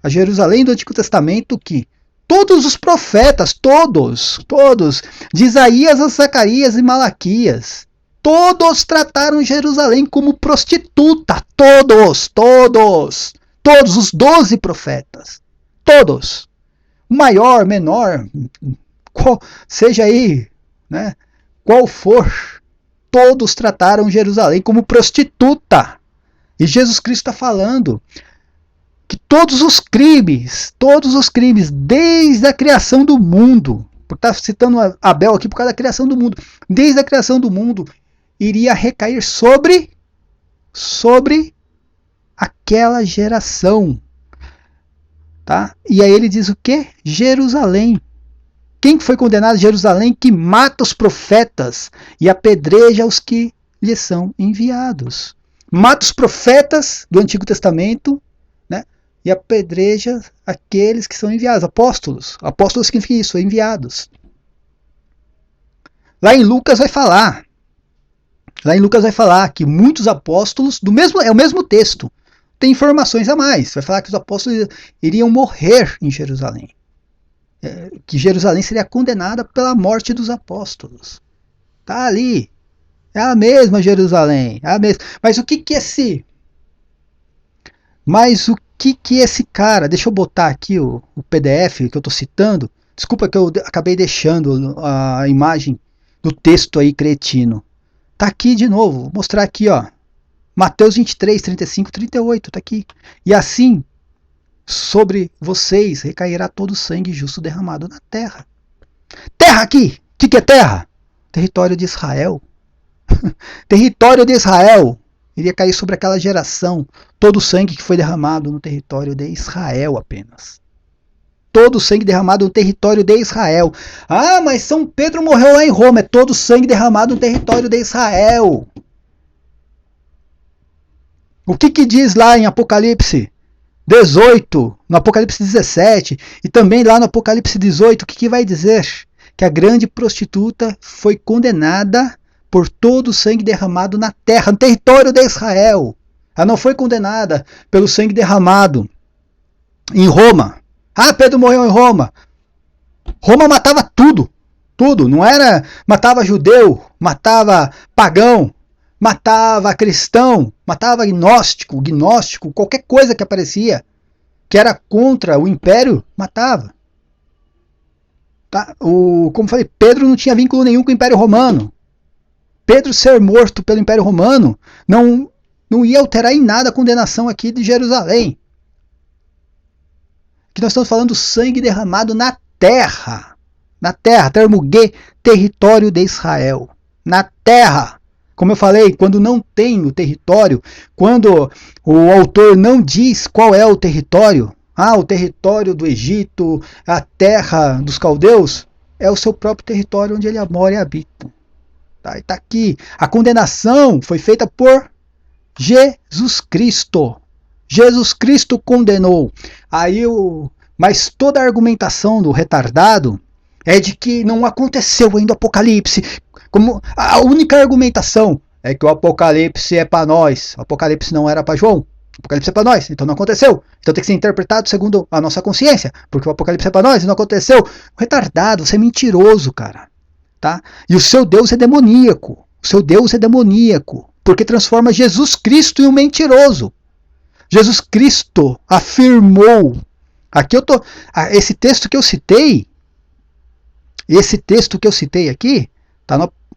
a Jerusalém do Antigo Testamento, que todos os profetas, todos, de Isaías a Zacarias e Malaquias, todos trataram Jerusalém como prostituta. Todos os 12 profetas. Todos. Maior, menor, seja aí, né, qual for, todos trataram Jerusalém como prostituta. E Jesus Cristo está falando que todos os crimes, desde a criação do mundo, porque está citando Abel aqui por causa da criação do mundo, desde a criação do mundo, iria recair sobre aquela geração. Tá? E aí ele diz o quê? Jerusalém. Quem foi condenado? Jerusalém, que mata os profetas e apedreja os que lhe são enviados. Mata os profetas do Antigo Testamento, né? E apedreja aqueles que são enviados. Apóstolos. Apóstolos significa isso, enviados. Lá em Lucas vai falar que muitos apóstolos, é o mesmo texto, tem informações a mais. Vai falar que os apóstolos iriam morrer em Jerusalém. Que Jerusalém seria condenada pela morte dos apóstolos. Tá ali. É a mesma Jerusalém. É a mesma. Mas o que esse cara... Deixa eu botar aqui o PDF que eu estou citando. Desculpa que eu acabei deixando a imagem do texto aí cretino. Tá aqui de novo. Vou mostrar aqui, ó. Mateus 23, 35, 38. Tá aqui. E assim, sobre vocês recairá todo o sangue justo derramado na terra. Terra aqui! O que é terra? Território de Israel. Território de Israel. Iria cair sobre aquela geração todo o sangue que foi derramado no território de Israel apenas. Todo o sangue derramado no território de Israel. Ah, mas São Pedro morreu lá em Roma. É todo o sangue derramado no território de Israel. O que diz lá em Apocalipse 18, no Apocalipse 17 e também lá no Apocalipse 18, o que vai dizer? Que a grande prostituta foi condenada por todo o sangue derramado na terra, no território de Israel. Ela não foi condenada pelo sangue derramado em Roma. Ah, Pedro morreu em Roma. Roma matava tudo, não era, matava judeu, matava pagão, matava cristão, matava gnóstico, qualquer coisa que aparecia, que era contra o império, matava. Tá? Como falei, Pedro não tinha vínculo nenhum com o Império Romano. Pedro ser morto pelo Império Romano não ia alterar em nada a condenação aqui de Jerusalém. Que nós estamos falando do sangue derramado na terra. Na terra, termo G, território de Israel. Na terra. Como eu falei, quando não tem o território, quando o autor não diz qual é o território, o território do Egito, a terra dos caldeus, é o seu próprio território onde ele mora e habita. Tá? E tá aqui. A condenação foi feita por Jesus Cristo. Jesus Cristo condenou. Mas toda a argumentação do retardado é de que não aconteceu ainda o Apocalipse. Como a única argumentação é que o Apocalipse é para nós. O Apocalipse não era para João. O Apocalipse é para nós, então não aconteceu. Então tem que ser interpretado segundo a nossa consciência, porque o Apocalipse é para nós e não aconteceu. Retardado, você é mentiroso, cara. Tá? E o seu Deus é demoníaco. O seu Deus é demoníaco, porque transforma Jesus Cristo em um mentiroso. Jesus Cristo afirmou. Aqui eu tô. Esse texto que eu citei aqui,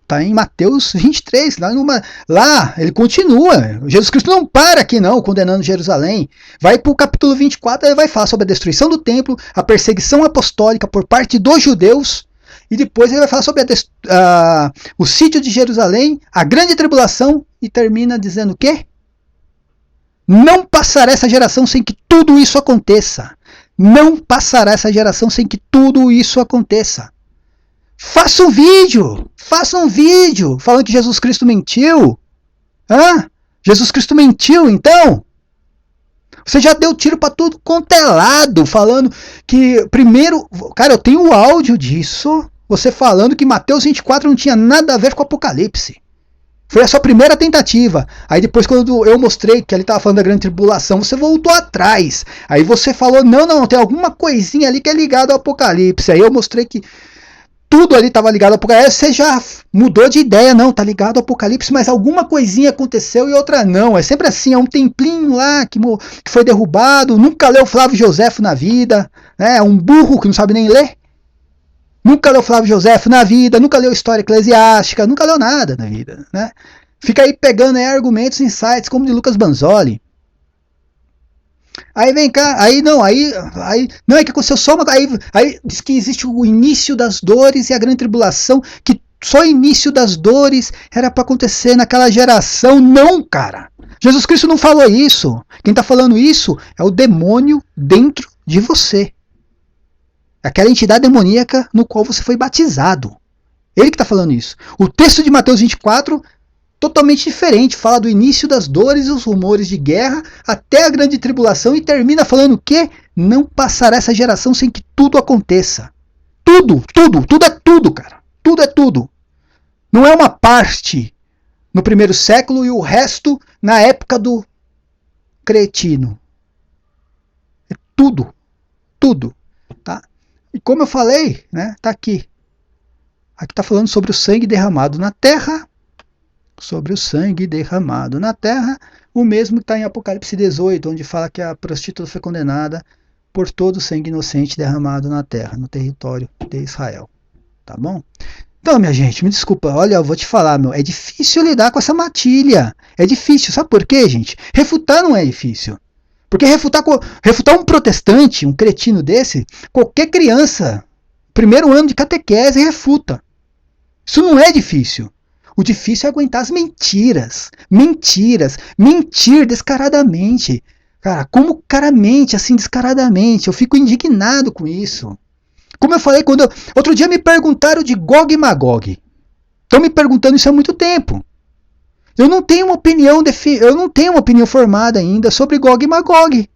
tá em Mateus 23. Lá ele continua. Jesus Cristo não para aqui não, condenando Jerusalém. Vai para o capítulo 24, ele vai falar sobre a destruição do templo, a perseguição apostólica por parte dos judeus. E depois ele vai falar sobre o sítio de Jerusalém, a grande tribulação, e termina dizendo o quê? Não passará essa geração sem que tudo isso aconteça. Não passará essa geração sem que tudo isso aconteça. Faça um vídeo falando que Jesus Cristo mentiu. Hã? Jesus Cristo mentiu, então? Você já deu tiro pra tudo quanto é lado, falando que primeiro... Cara, eu tenho o áudio disso, você falando que Mateus 24 não tinha nada a ver com o Apocalipse. Foi a sua primeira tentativa. Aí depois, quando eu mostrei que ele estava falando da grande tribulação, você voltou atrás. Aí você falou, não, tem alguma coisinha ali que é ligada ao Apocalipse. Aí eu mostrei que tudo ali estava ligado ao Apocalipse. Você já mudou de ideia, não, tá ligado ao Apocalipse, mas alguma coisinha aconteceu e outra não. É sempre assim, é um templinho lá que foi derrubado, nunca leu Flávio Joséfo na vida, né? Um burro que não sabe nem ler. Nunca leu Flávio Joséfo na vida, nunca leu História Eclesiástica, nunca leu nada na vida, né? Fica aí pegando aí argumentos em sites como de Lucas Banzoli. Aí vem cá, aí não é que aconteceu só uma, aí diz que existe o início das dores e a grande tribulação, que só o início das dores era para acontecer naquela geração. Não, cara. Jesus Cristo não falou isso. Quem está falando isso é o demônio dentro de você. Aquela entidade demoníaca no qual você foi batizado. Ele que está falando isso. O texto de Mateus 24, totalmente diferente. Fala do início das dores e os rumores de guerra até a grande tribulação e termina falando que não passará essa geração sem que tudo aconteça. Tudo é tudo, cara. Tudo é tudo. Não é uma parte no primeiro século e o resto na época do cretino. É tudo. Tá? E como eu falei, né, tá aqui. Aqui está falando sobre o sangue derramado na terra. Sobre o sangue derramado na terra. O mesmo que está em Apocalipse 18, onde fala que a prostituta foi condenada por todo o sangue inocente derramado na terra, no território de Israel. Tá bom? Então, minha gente, me desculpa. Olha, eu vou te falar, é difícil lidar com essa matilha. É difícil. Sabe por quê, gente? Refutar não é difícil. Porque refutar um protestante, um cretino desse, qualquer criança, primeiro ano de catequese, refuta. Isso não é difícil. O difícil é aguentar as mentiras. Mentir descaradamente. Cara, como caramente, assim, descaradamente. Eu fico indignado com isso. Como eu falei, outro dia me perguntaram de Gog e Magog. Estão me perguntando isso há muito tempo. Eu não tenho uma opinião formada ainda sobre Gog e Magog.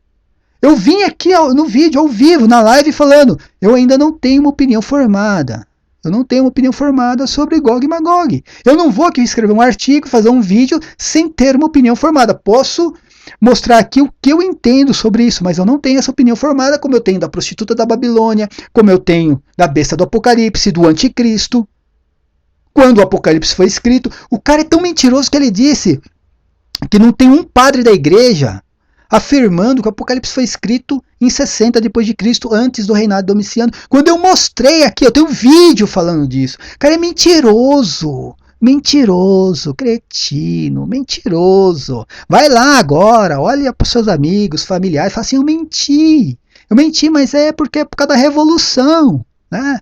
Eu vim aqui no vídeo, ao vivo, na live, falando, eu ainda não tenho uma opinião formada. Eu não tenho uma opinião formada sobre Gog e Magog. Eu não vou aqui escrever um artigo, fazer um vídeo sem ter uma opinião formada. Posso mostrar aqui o que eu entendo sobre isso, mas eu não tenho essa opinião formada, como eu tenho da prostituta da Babilônia, como eu tenho da besta do Apocalipse, do anticristo. Quando o Apocalipse foi escrito, o cara é tão mentiroso que ele disse que não tem um padre da igreja afirmando que o Apocalipse foi escrito em 60 depois de Cristo, antes do reinado de Domiciano. Quando eu mostrei aqui, eu tenho um vídeo falando disso. O cara é mentiroso, cretino, mentiroso. Vai lá agora, olha para os seus amigos, familiares, fala assim, eu menti, mas é porque é por causa da revolução, né?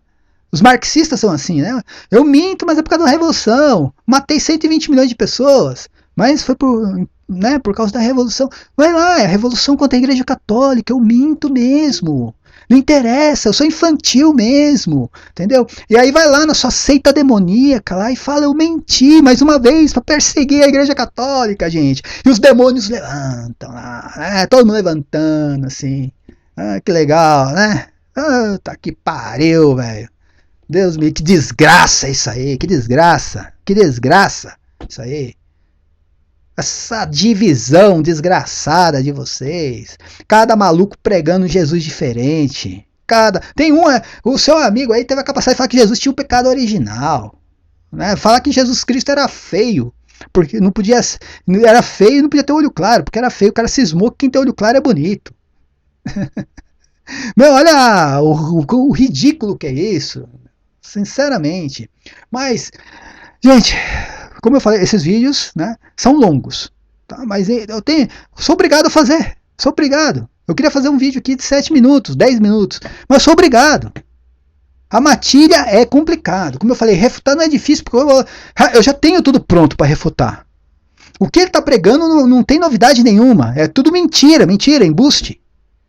Os marxistas são assim, né? Eu minto, mas é por causa da revolução. Matei 120 milhões de pessoas, mas foi por causa da revolução. Vai lá, é a revolução contra a igreja católica. Eu minto mesmo. Não interessa, eu sou infantil mesmo, entendeu? E aí vai lá na sua seita demoníaca lá e fala, eu menti mais uma vez para perseguir a igreja católica, gente. E os demônios levantam lá, né? Todo mundo levantando, assim. Ah, que legal, né? Ah, tá que pariu, velho. Deus me, que desgraça isso aí, que desgraça isso aí. Essa divisão desgraçada de vocês. Cada maluco pregando Jesus diferente. Tem o seu amigo aí teve a capacidade de falar que Jesus tinha o pecado original, né? Falar que Jesus Cristo era feio, porque era feio e não podia ter olho claro, porque era feio, o cara cismou que quem tem olho claro é bonito. Meu, olha o ridículo que é isso. Sinceramente. Mas, gente, como eu falei, esses vídeos, né, são longos. Tá? Mas sou obrigado a fazer. Sou obrigado. Eu queria fazer um vídeo aqui de 7 minutos, 10 minutos. Mas sou obrigado. A matilha é complicado. Como eu falei, refutar não é difícil, porque eu já tenho tudo pronto para refutar. O que ele está pregando não tem novidade nenhuma. É tudo mentira, embuste.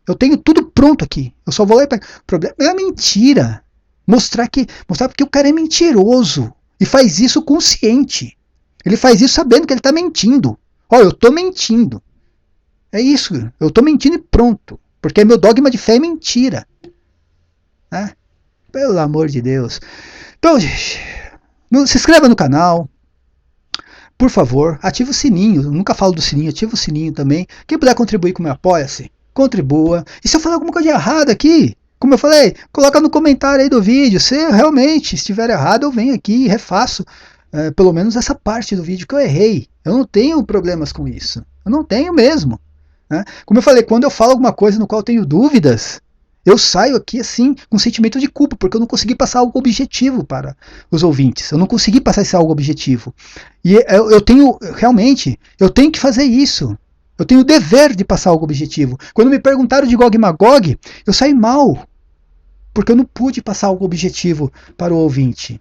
Eu tenho tudo pronto aqui. Eu só vou lá e pego. O problema é a mentira. Mostrar porque o cara é mentiroso. E faz isso consciente. Ele faz isso sabendo que ele está mentindo. Ó, eu estou mentindo. É isso. Eu estou mentindo e pronto. Porque meu dogma de fé é mentira. Né? Pelo amor de Deus. Então, gente, se inscreva no canal. Por favor, ative o sininho. Eu nunca falo do sininho, ative o sininho também. Quem puder contribuir com o meu Apoia-se, contribua. E se eu falar alguma coisa de errado aqui, como eu falei, coloca no comentário aí do vídeo. Se realmente estiver errado, eu venho aqui e refaço pelo menos essa parte do vídeo que eu errei. Eu não tenho problemas com isso. Eu não tenho mesmo. Né? Como eu falei, quando eu falo alguma coisa no qual eu tenho dúvidas, eu saio aqui assim com sentimento de culpa, porque eu não consegui passar algo objetivo para os ouvintes. Eu não consegui passar esse algo objetivo. E eu tenho, realmente, eu tenho que fazer isso. Eu tenho o dever de passar algo objetivo. Quando me perguntaram de Gog e Magog, eu saí mal, porque eu não pude passar algo objetivo para o ouvinte.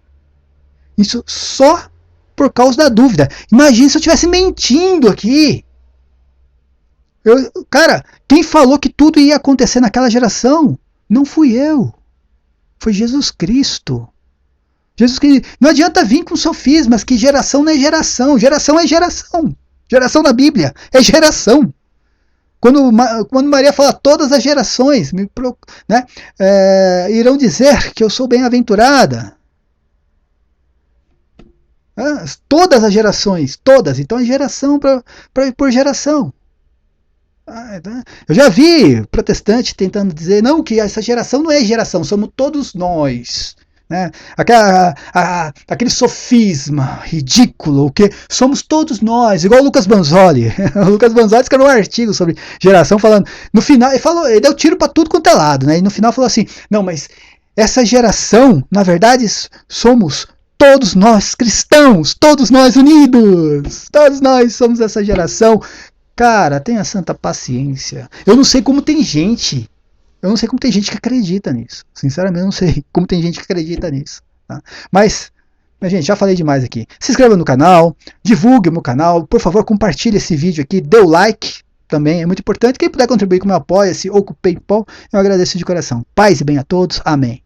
Isso só por causa da dúvida. Imagina se eu estivesse mentindo aqui. Cara, quem falou que tudo ia acontecer naquela geração não fui eu. Foi Jesus Cristo. Jesus Cristo. Não adianta vir com sofismas que geração não é geração. Geração é geração. Geração na Bíblia é geração. Quando Maria fala todas as gerações né, irão dizer que eu sou bem-aventurada. Todas as gerações, todas. Então é geração por geração. Eu já vi protestante tentando dizer não, que essa geração não é geração, somos todos nós. Né? Aquele sofisma ridículo, que somos todos nós, igual o Lucas Banzoli. O Lucas Banzoli escreveu um artigo sobre geração falando, no final, ele deu tiro para tudo quanto é lado, né? E no final falou assim, não, mas essa geração, na verdade, somos todos nós cristãos, todos nós unidos, todos nós somos essa geração. Cara, tenha santa paciência. Eu não sei como tem gente. Eu não sei como tem gente que acredita nisso. Sinceramente, eu não sei como tem gente que acredita nisso. Tá? Mas, gente, já falei demais aqui. Se inscreva no canal, divulgue o meu canal. Por favor, compartilhe esse vídeo aqui. Dê o like também, é muito importante. Quem puder contribuir com o meu Apoia-se ou com o PayPal, eu agradeço de coração. Paz e bem a todos. Amém.